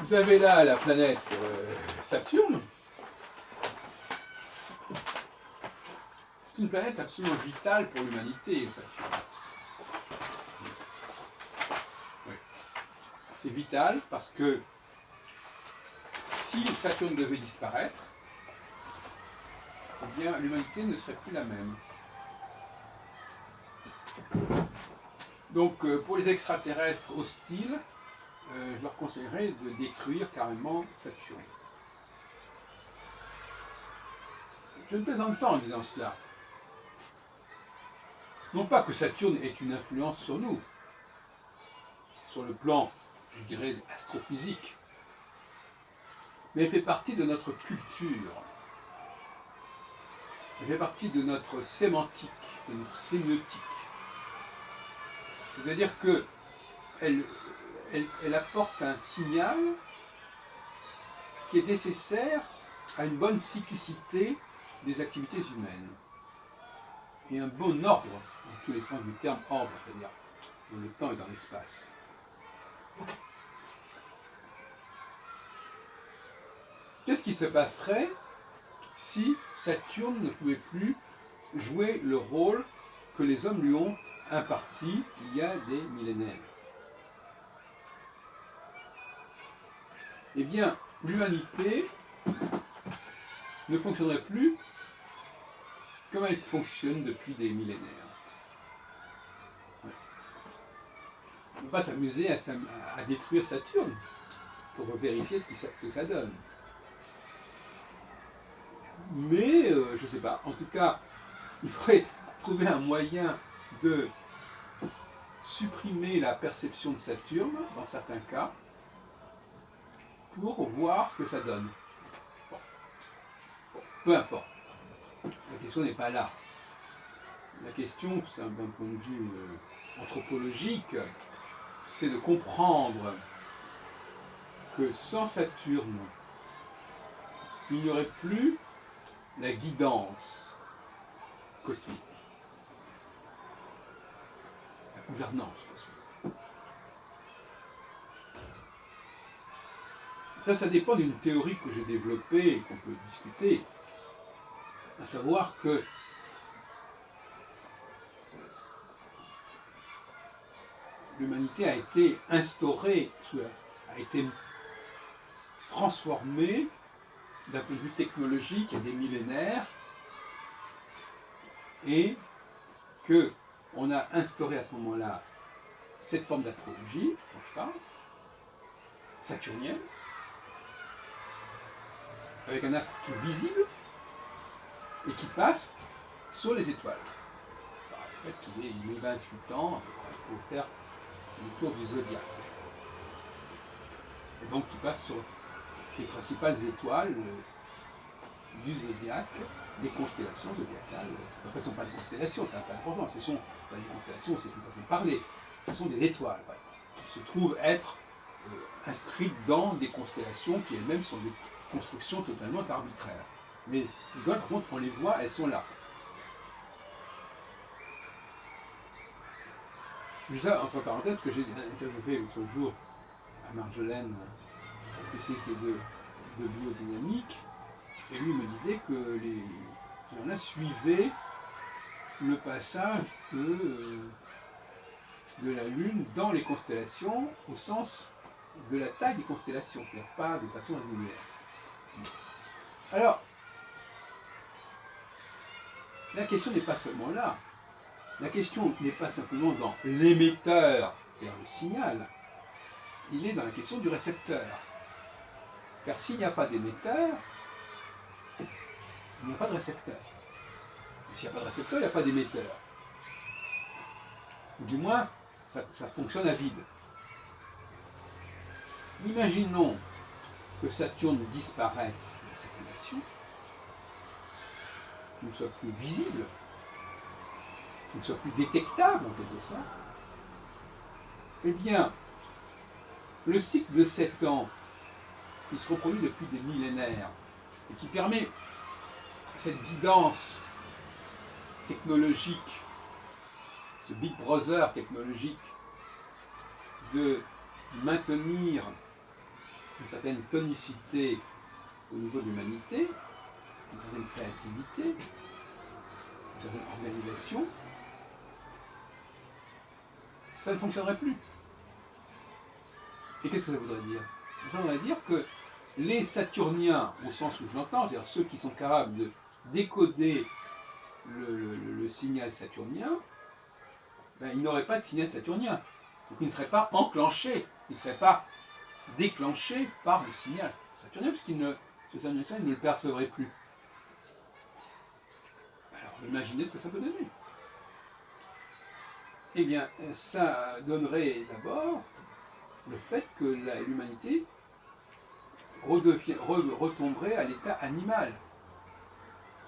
Vous avez là la planète Saturne. C'est une planète absolument vitale pour l'humanité, Saturne. Oui. C'est vital parce que si Saturne devait disparaître, eh bien l'humanité ne serait plus la même. Donc pour les extraterrestres hostiles, je leur conseillerais de détruire carrément Saturne. Je ne plaisante pas en disant cela. Non pas que Saturne ait une influence sur nous, sur le plan, je dirais, astrophysique, mais elle fait partie de notre culture. Elle fait partie de notre sémantique, de notre sémiotique. C'est-à-dire qu'elle apporte un signal qui est nécessaire à une bonne cyclicité des activités humaines et un bon ordre, dans tous les sens du terme ordre, c'est-à-dire dans le temps et dans l'espace. Qu'est-ce qui se passerait si Saturne ne pouvait plus jouer le rôle que les hommes lui ont imparti il y a des millénaires? Eh bien, l'humanité ne fonctionnerait plus comme elle fonctionne depuis des millénaires. Ouais. On ne peut pas s'amuser à détruire Saturne pour vérifier ce que ça donne. Mais, je ne sais pas, en tout cas, il faudrait trouver un moyen de supprimer la perception de Saturne, dans certains cas, pour voir ce que ça donne. Bon. Peu importe. La question n'est pas là. La question, d'un point de vue anthropologique, c'est de comprendre que sans Saturne, il n'y aurait plus la guidance cosmique, la gouvernance cosmique. Ça dépend d'une théorie que j'ai développée et qu'on peut discuter, à savoir que l'humanité a été instaurée, a été transformée d'un point de vue technologique il y a des millénaires, et qu'on a instauré à ce moment-là cette forme d'astrologie, dont je parle, saturnienne, avec un astre qui est visible et qui passe sur les étoiles. Par le fait qu'il met 28 ans à peu près pour faire le tour du zodiaque. Et donc qui passe sur les principales étoiles du zodiaque, des constellations zodiacales. Enfin, ce ne sont pas des constellations, ça n'a pas d'importance. Ce sont pas des constellations, c'est une façon de parler. Ce sont des étoiles, ouais, qui se trouvent être inscrites dans des constellations qui elles-mêmes sont des constructions totalement arbitraires. Mais les étoiles, par contre, on les voit, elles sont là. Je dis ça entre parenthèses, parce que j'ai interviewé l'autre jour à Marjolaine, spécialiste de biodynamique, et lui me disait que ces gens-là suivaient le passage de la Lune dans les constellations au sens de la taille des constellations, c'est-à-dire pas de façon régulière. Alors, la question n'est pas seulement là. La question n'est pas simplement dans l'émetteur, c'est-à-dire le signal, il est dans la question du récepteur. Car s'il n'y a pas d'émetteur, il n'y a pas de récepteur. Et s'il n'y a pas de récepteur, il n'y a pas d'émetteur. Ou du moins, ça fonctionne à vide. Imaginons que Saturne disparaisse de la circulation, qu'il ne soit plus visible, qu'il ne soit plus détectable en quelque sorte. Eh bien, le cycle de 7 ans, qui se reproduit depuis des millénaires, et qui permet cette guidance technologique, ce Big Brother technologique, de maintenir une certaine tonicité au niveau de l'humanité, une certaine créativité, une certaine organisation, ça ne fonctionnerait plus. Et qu'est-ce que ça voudrait dire? Ça voudrait dire que les Saturniens, au sens où je l'entends, c'est-à-dire ceux qui sont capables de décoder le signal saturnien, ben, ils n'auraient pas de signal saturnien. Donc ils ne seraient pas enclenchés, ils ne seraient pas déclenchés par le signal saturnien, puisqu'ils ne, ce signal ne le percevraient plus. Alors imaginez ce que ça peut donner. Eh bien, ça donnerait d'abord le fait que l'humanité retomberait à l'état animal,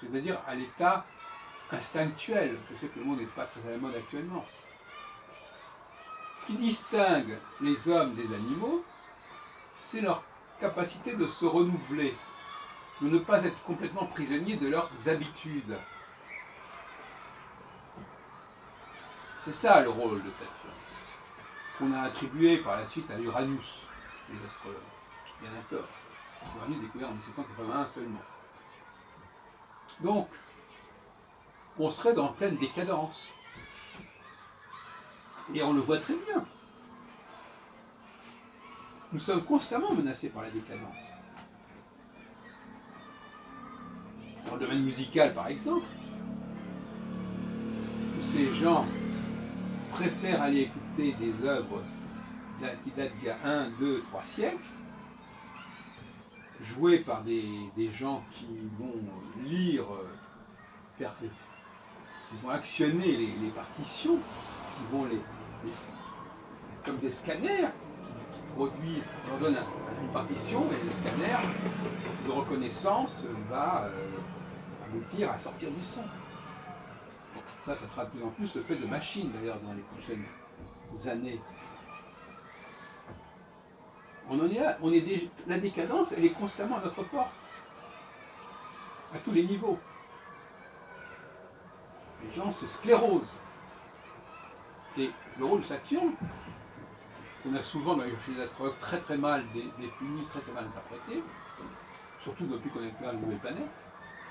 c'est-à-dire à l'état instinctuel. Je sais que le mot n'est pas très à la mode actuellement. Ce qui distingue les hommes des animaux, c'est leur capacité de se renouveler, de ne pas être complètement prisonniers de leurs habitudes. C'est ça le rôle de Saturne, qu'on a attribué par la suite à Uranus, les astrologues, bien à tort. Uranus découvert en 1781 seulement. Donc, on serait dans pleine décadence. Et on le voit très bien. Nous sommes constamment menacés par la décadence. Dans le domaine musical, par exemple, où ces gens préfèrent aller écouter des œuvres qui datent d'il y a 1, 2, 3 siècles, jouées par des gens qui vont lire, qui vont actionner les partitions, qui vont comme des scanners, qui produisent, on leur donne une partition, et le scanner de reconnaissance va aboutir à sortir du son. Ça sera de plus en plus le fait de machines, d'ailleurs, dans les prochaines années. La décadence, elle est constamment à notre porte, à tous les niveaux. Les gens se sclérosent. Et le rôle de Saturne, qu'on a souvent chez les astrologues très très mal défini, très très mal interprété, surtout depuis qu'on a découvert une nouvelle planète,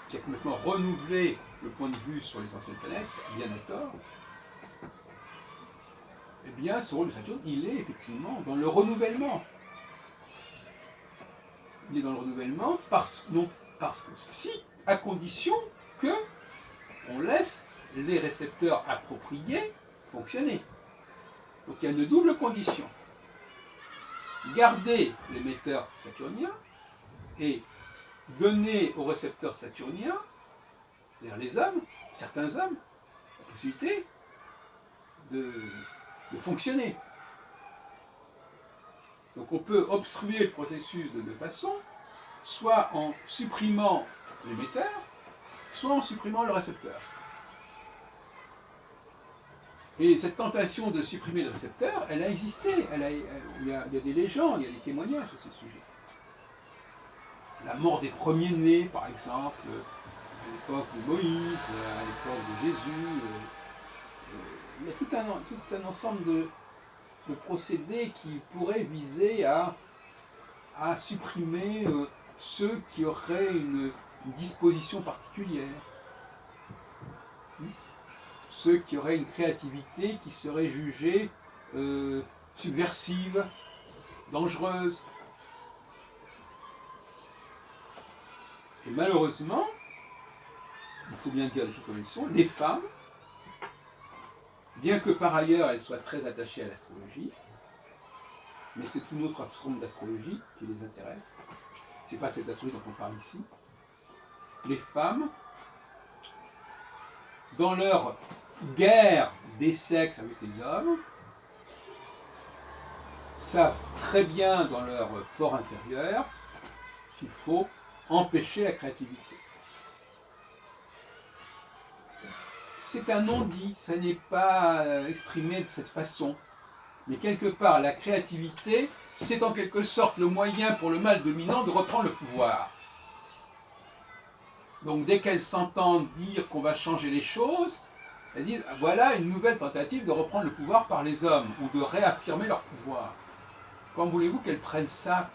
ce qui a complètement renouvelé le point de vue sur les anciennes planètes, bien à tort. Eh bien, ce rôle de Saturne, il est effectivement dans le renouvellement. Il est dans le renouvellement si, à condition que on laisse les récepteurs appropriés fonctionner. Donc il y a une double condition. Garder l'émetteur saturnien et donner aux récepteurs saturniens, c'est-à-dire les hommes, certains hommes, la possibilité de fonctionner. Donc on peut obstruer le processus de deux façons, soit en supprimant l'émetteur, soit en supprimant le récepteur. Et cette tentation de supprimer le récepteur, elle a existé. Il y a des légendes, il y a des témoignages sur ce sujet. La mort des premiers-nés, par exemple, à l'époque de Moïse, à l'époque de Jésus. Il y a tout un ensemble de procédés qui pourraient viser à supprimer ceux qui auraient une disposition particulière. Ceux qui auraient une créativité qui serait jugée subversive, dangereuse. Et malheureusement, il faut bien dire les choses comme elles sont, les femmes, bien que par ailleurs elles soient très attachées à l'astrologie, mais c'est une autre forme d'astrologie qui les intéresse, c'est pas cette astrologie dont on parle ici, les femmes, dans leur guerre des sexes avec les hommes, savent très bien dans leur fort intérieur qu'il faut empêcher la créativité. C'est un non-dit, ça n'est pas exprimé de cette façon. Mais quelque part, la créativité, c'est en quelque sorte le moyen pour le mâle dominant de reprendre le pouvoir. Donc dès qu'elles s'entendent dire qu'on va changer les choses, elles disent « voilà une nouvelle tentative de reprendre le pouvoir par les hommes, ou de réaffirmer leur pouvoir ». Comment voulez-vous qu'elles prennent ça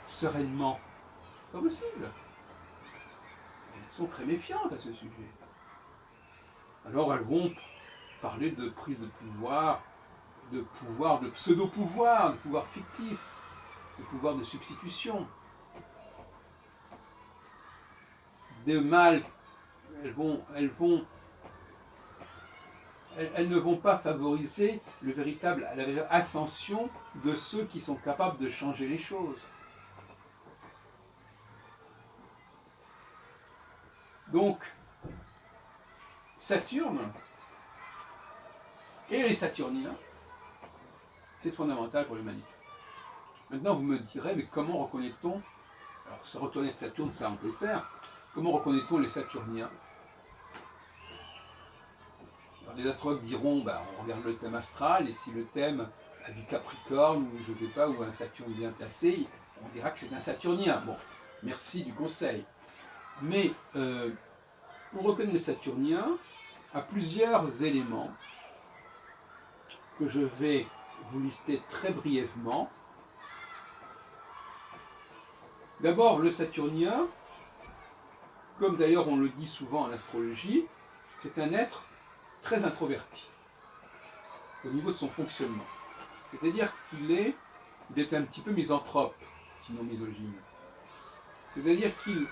sereinement. Pas possible. Elles sont très méfiantes à ce sujet. Alors elles vont parler de prise de pouvoir, de pseudo-pouvoir, de pouvoir fictif, de pouvoir de substitution, de mal. Elles ne vont pas favoriser la véritable ascension de ceux qui sont capables de changer les choses. Donc, Saturne et les Saturniens, c'est fondamental pour l'humanité. Maintenant, vous me direz, mais comment reconnaît-on, alors se retourner de Saturne, ça on peut le faire, comment reconnaît-on les Saturniens? Alors, les astrologues diront, on regarde le thème astral, et si le thème a du Capricorne, ou je ne sais pas, ou un Saturne bien placé, on dira que c'est un Saturnien. Bon, merci du conseil. Mais pour reconnaître le Saturnien, à plusieurs éléments que je vais vous lister très brièvement. D'abord, le Saturnien, comme d'ailleurs on le dit souvent en astrologie, c'est un être très introverti au niveau de son fonctionnement. C'est-à-dire qu'il est un petit peu misanthrope, sinon misogyne. C'est-à-dire qu'il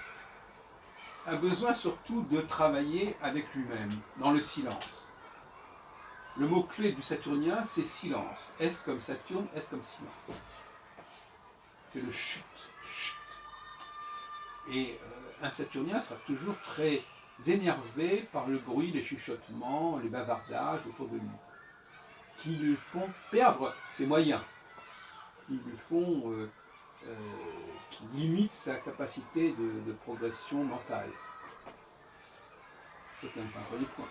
a besoin surtout de travailler avec lui-même, dans le silence. Le mot-clé du Saturnien, c'est silence. S comme Saturne, S comme silence. C'est le chut, chut. Et un Saturnien sera toujours très énervé par le bruit, les chuchotements, les bavardages autour de lui, qui lui font perdre ses moyens, qui lui font, qui limitent sa capacité de progression mentale. C'est un premier point.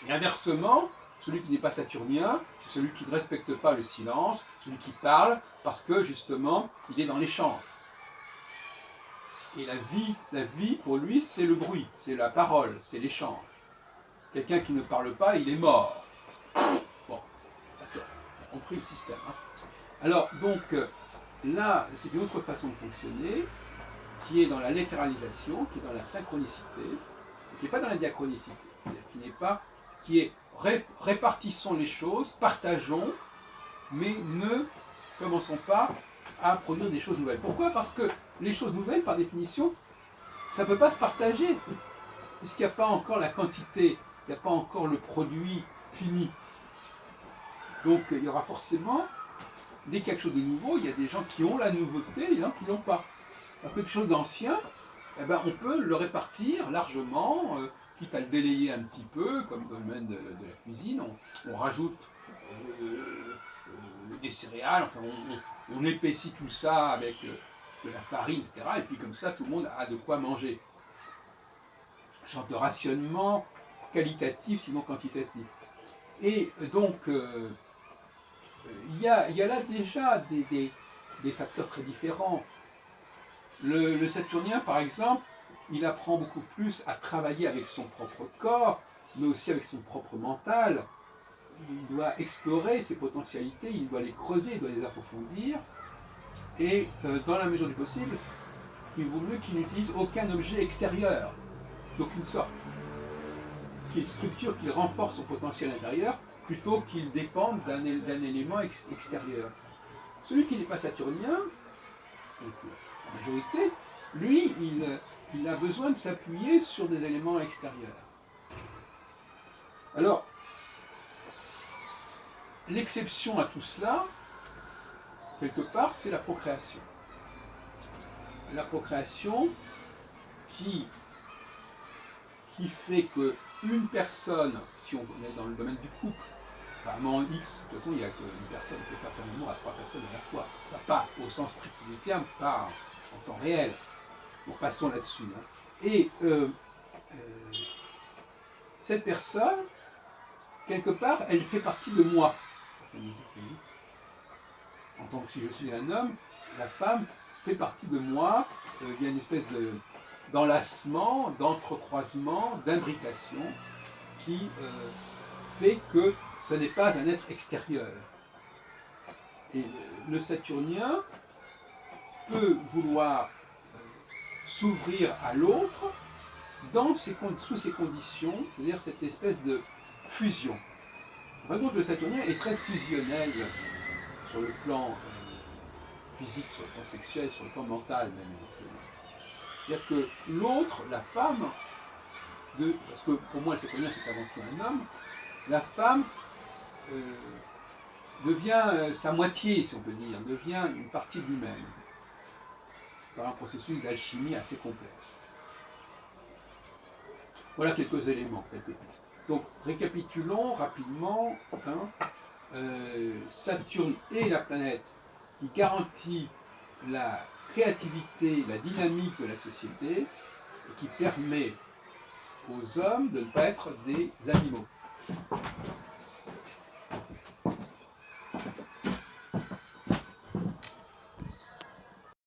Et inversement, celui qui n'est pas saturnien, c'est celui qui ne respecte pas le silence, celui qui parle parce que justement, il est dans l'échange. Et la vie pour lui, c'est le bruit, c'est la parole, c'est l'échange. Quelqu'un qui ne parle pas, il est mort. Bon, d'accord, on a compris le système. Hein. Alors, donc, là, c'est une autre façon de fonctionner, qui est dans la littéralisation, qui est dans la synchronicité, qui n'est pas dans la diachronicité, qui est répartissons les choses, partageons, mais ne commençons pas à produire des choses nouvelles. Pourquoi? Parce que les choses nouvelles, par définition, ça ne peut pas se partager, puisqu'il n'y a pas encore la quantité, il n'y a pas encore le produit fini. Donc il y aura forcément, dès qu'il y a quelque chose de nouveau, il y a des gens qui ont la nouveauté et des gens qui ne l'ont pas. Alors quelque chose d'ancien, on peut le répartir largement, quitte à le délayer un petit peu, comme dans le domaine de la cuisine, on rajoute des céréales, enfin on épaissit tout ça avec de la farine, etc. Et puis comme ça, tout le monde a de quoi manger. Une sorte de rationnement qualitatif, sinon quantitatif. Et donc, il y a là déjà des facteurs très différents. Le Saturnien, par exemple, il apprend beaucoup plus à travailler avec son propre corps, mais aussi avec son propre mental. Il doit explorer ses potentialités, il doit les creuser, il doit les approfondir. Et dans la mesure du possible, il vaut mieux qu'il n'utilise aucun objet extérieur, d'aucune sorte. Qu'il structure, qu'il renforce son potentiel intérieur, plutôt qu'il dépende d'un élément extérieur. Celui qui n'est pas saturnien, donc la majorité, lui, il a besoin de s'appuyer sur des éléments extérieurs. Alors, l'exception à tout cela, quelque part, c'est la procréation. La procréation qui fait qu'une personne, si on est dans le domaine du couple, apparemment X, de toute façon il n'y a qu'une personne, on ne peut pas faire l'amour à 3 personnes à la fois. Enfin, pas au sens strict du terme, pas en temps réel. Bon, passons là-dessus. Hein. Et cette personne, quelque part, elle fait partie de moi. En tant que si je suis un homme, la femme fait partie de moi. Il y a une espèce d'enlacement, d'entrecroisement, d'imbrication qui fait que ce n'est pas un être extérieur. Et le Saturnien, peut vouloir s'ouvrir à l'autre sous ces conditions, c'est-à-dire cette espèce de fusion. En fin de compte, le saturnien est très fusionnel sur le plan physique, sur le plan sexuel, sur le plan mental même. C'est-à-dire que l'autre, la femme, parce que pour moi le saturnien c'est avant tout un homme, la femme devient sa moitié, si on peut dire, devient une partie de lui-même, par un processus d'alchimie assez complexe. Voilà quelques éléments, quelques pistes. Donc récapitulons rapidement. Saturne est la planète qui garantit la créativité, la dynamique de la société et qui permet aux hommes de ne pas être des animaux.